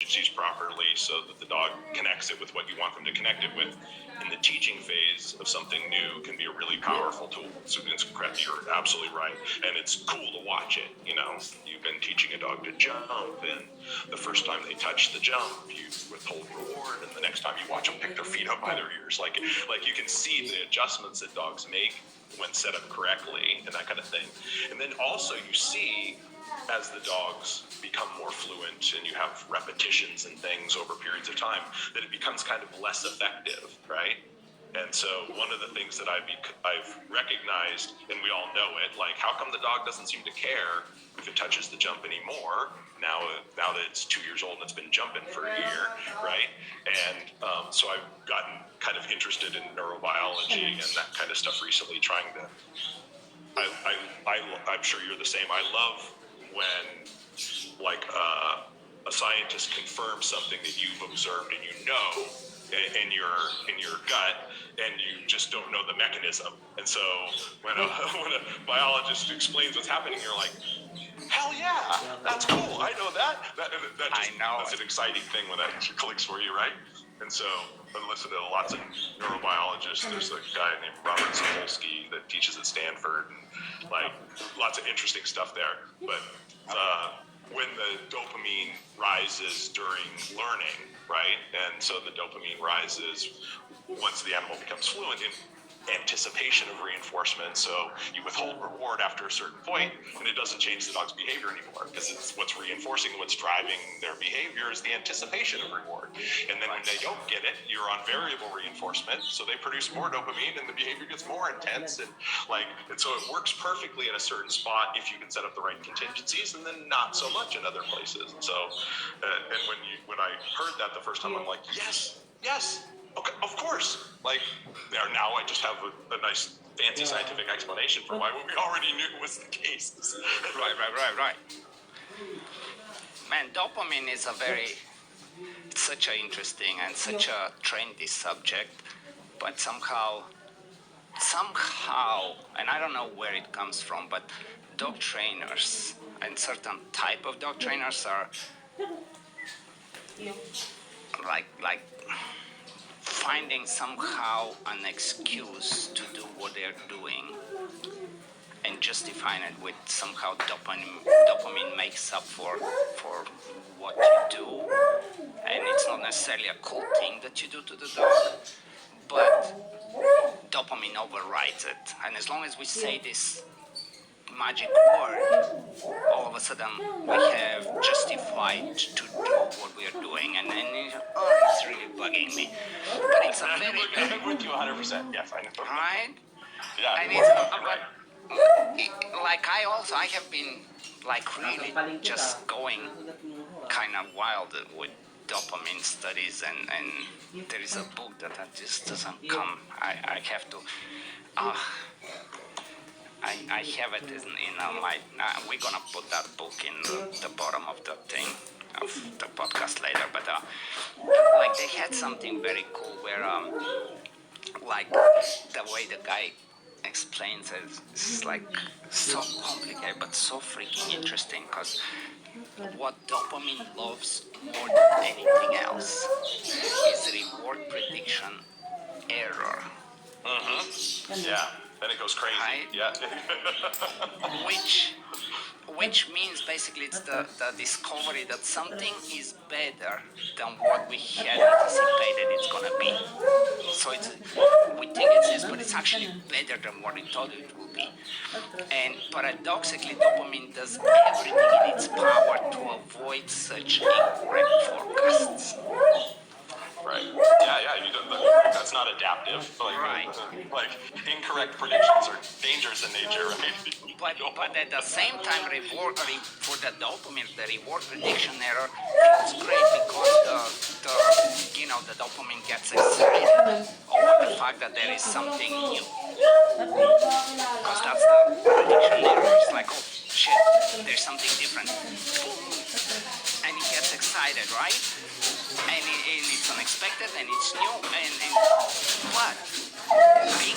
contingencies properly so that the dog connects it with what you want them to connect it with in the teaching phase of something new can be a really powerful tool. So you're absolutely right. And it's cool to watch it. You've been teaching a dog to jump, and the first time they touch the jump, you withhold reward, and the next time you watch them pick their feet up by their ears. Like you can see the adjustments that dogs make when set up correctly and that kind of thing. And then also you see, as the dogs become more fluent and you have repetitions and things over periods of time, that it becomes kind of less effective, right? And so one of the things that I've recognized, and we all know it, like how come the dog doesn't seem to care if it touches the jump anymore, now that it's 2 years old and it's been jumping for a year, right? And so I've gotten kind of interested in neurobiology and that kind of stuff recently, trying to, I'm sure you're the same. I love when like a scientist confirms something that you've observed and in your gut, and you just don't know the mechanism. And so when a biologist explains what's happening, you're like, hell yeah, that's cool. I know that. That's an exciting thing when that clicks for you, right? And so I listen to lots of neurobiologists. There's a guy named Robert Sapolsky that teaches at Stanford, and like lots of interesting stuff there. But when the dopamine rises during learning, right? And so the dopamine rises once the animal becomes fluent in anticipation of reinforcement. So you withhold reward after a certain point, and it doesn't change the dog's behavior anymore, because it's what's reinforcing, what's driving their behavior is the anticipation of reward. And then when they don't get it, you're on variable reinforcement, so they produce more dopamine and the behavior gets more intense, and so it works perfectly in a certain spot if you can set up the right contingencies, and then not so much in other places. And so and when I heard that the first time, I'm like, yes, okay, of course. Now I just have a nice fancy scientific explanation for why what we already knew was the case. Right. Man, dopamine is such an interesting and such a trendy subject, but somehow, and I don't know where it comes from, but dog trainers and certain type of dog trainers are like finding somehow an excuse to do what they're doing and justifying it with somehow dopamine makes up for what you do, and it's not necessarily a cool thing that you do to the dog, but dopamine overrides it. And as long as we say this magic word, all of a sudden we have justified to do what we are doing, and then it's really bugging me. But it's I'm with you 100%. Yes, I know. Right? Yeah. And it's I have been really just going kind of wild with dopamine studies, and there is a book that just doesn't come. I have to. I have it in my. We're gonna put that book in the bottom of the thing of the podcast later. But they had something very cool where the way the guy explains it is so complicated but so freaking interesting, because what dopamine loves more than anything else is reward prediction error. Mm-hmm. Yeah. Then it goes crazy. Right? Yeah. Which means basically it's the discovery that something is better than what we had anticipated it's gonna be. So we think it's this, but it's actually better than what we thought it would be. And paradoxically, dopamine does everything in its power to avoid such incorrect forecasts. Right. Yeah. That's not adaptive. Right. Incorrect predictions are dangerous in nature, right? But at the same time, for the dopamine, the reward prediction error feels great, because the dopamine gets excited over the fact that there is something new. Because that's the prediction error. It's like, oh shit, there's something different. And he gets excited, right? And it's unexpected and it's new, but